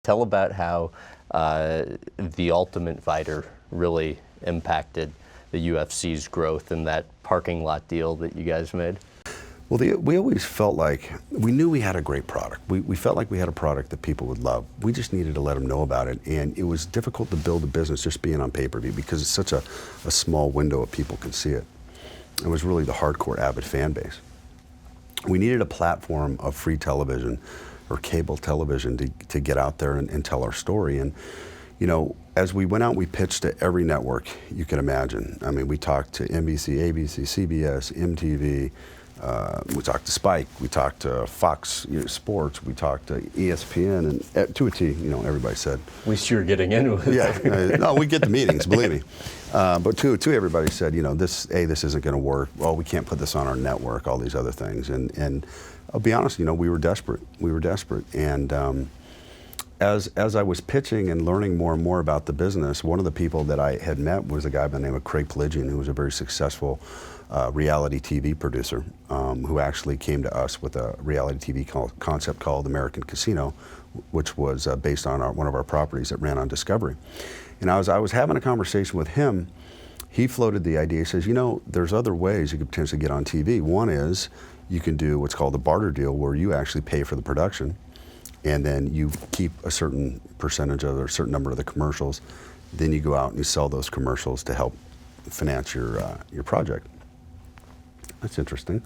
Tell about how The Ultimate Fighter really impacted the UFC's growth and that parking lot deal that you guys made. Well, we always felt like, we knew we had a great product. We felt like we had a product that people would love. We just needed to let them know about it. And it was difficult to build a business just being on pay-per-view because it's such a small window of people can see it. It was really the hardcore avid fan base. We needed a platform of free television or cable television to get out there and tell our story. And, you know, as we went out, we pitched to every network you can imagine. I mean, we talked to NBC, ABC, CBS, MTV, we talked to Spike, we talked to Fox Sports, we talked to ESPN, and to a T, you know, everybody said. At least you're getting in with it. Yeah, no, we get the meetings, believe me. But to everybody said, you know, this isn't going to work. Well, we can't put this on our network, all these other things. And I'll be honest, you know, we were desperate. We were desperate. And as I was pitching and learning more and more about the business, one of the people that I had met was a guy by the name of Craig Pelagian, who was a very successful reality TV producer, who actually came to us with a reality TV concept called American Casino, which was based on one of our properties that ran on Discovery. And I was having a conversation with him. He floated the idea. He says, you know, there's other ways you could potentially get on TV. One is you can do what's called a barter deal, where you actually pay for the production, and then you keep a certain percentage of, or a certain number of the commercials. Then you go out and you sell those commercials to help finance your project. That's interesting.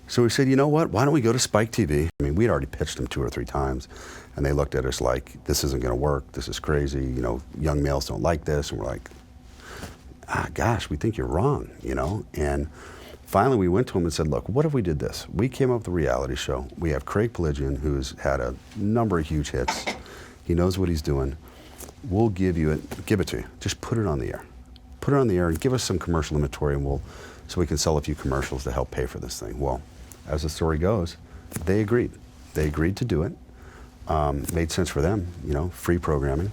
So we said, you know what, why don't we go to Spike TV? I mean, we'd already pitched them 2 or 3 times, and they looked at us like, this isn't gonna work, this is crazy, you know, young males don't like this, and we're like, gosh, we think you're wrong, you know? And finally we went to him and said, look, what if we did this? We came up with a reality show. We have Craig Pelagian, who's had a number of huge hits. He knows what he's doing. We'll give it to you. Just put it on the air. Put it on the air and give us some commercial inventory, and so we can sell a few commercials to help pay for this thing. Well, as the story goes, they agreed. They agreed to do it. Made sense for them, you know, free programming.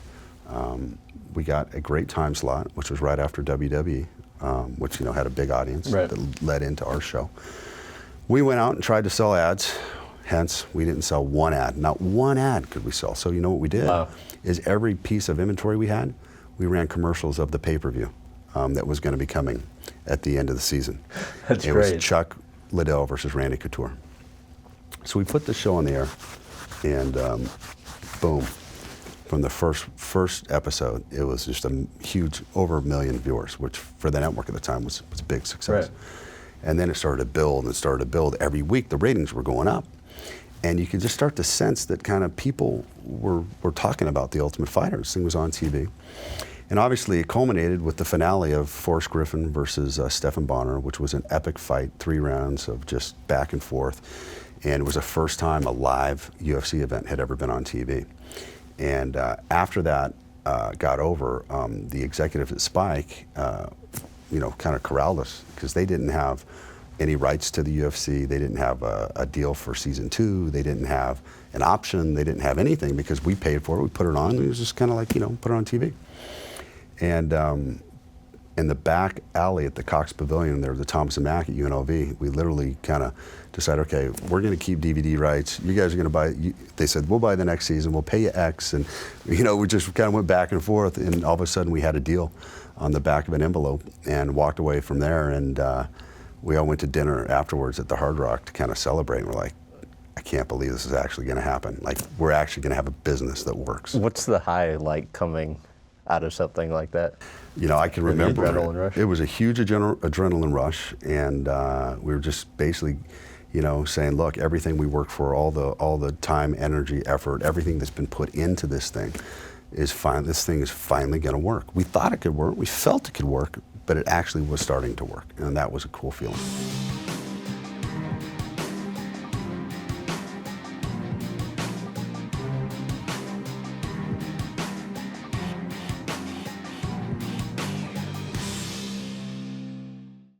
We got a great time slot, which was right after WWE, which, you know, had a big audience that led into our show. We went out and tried to sell ads. Hence, we didn't sell one ad. Not one ad could we sell. So you know what we did? Is every piece of inventory we had, we ran commercials of the pay-per-view that was going to be coming at the end of the season. That's great. It was Chuck Liddell versus Randy Couture. So we put the show on the air, and boom. From the first episode, it was just a huge, over 1 million viewers, which for the network at the time was a big success. Right. And then it started to build, and it started to build. Every week, the ratings were going up. And you could just start to sense that kind of people were talking about The Ultimate Fighter. This thing was on TV. And obviously, it culminated with the finale of Forrest Griffin versus Stephan Bonnar, which was an epic fight, 3 rounds of just back and forth. And it was the first time a live UFC event had ever been on TV. And after that got over, the executives at Spike, you know, kind of corralled us, because they didn't have any rights to the UFC. They didn't have a deal for season 2. They didn't have an option. They didn't have anything, because we paid for it. We put it on. It was just kind of like, you know, put it on TV. And in the back alley at the Cox Pavilion, there was the Thomas and Mack at UNLV. We literally kind of decided, okay, we're going to keep DVD rights. You guys are going to buy. They said, we'll buy the next season. We'll pay you X. And, you know, we just kind of went back and forth. And all of a sudden, we had a deal on the back of an envelope and walked away from there. And we all went to dinner afterwards at the Hard Rock to kind of celebrate. And we're like, I can't believe this is actually going to happen. Like, we're actually going to have a business that works. What's the high like coming out of something like that? You know, I can remember adrenaline rush. It was a huge adrenaline rush, and we were just basically, you know, saying, look, everything we work for, all the time, energy, effort, everything that's been put into this thing is fine. This thing is finally going to work. We thought it could work. We felt it could work, but it actually was starting to work, and that was a cool feeling.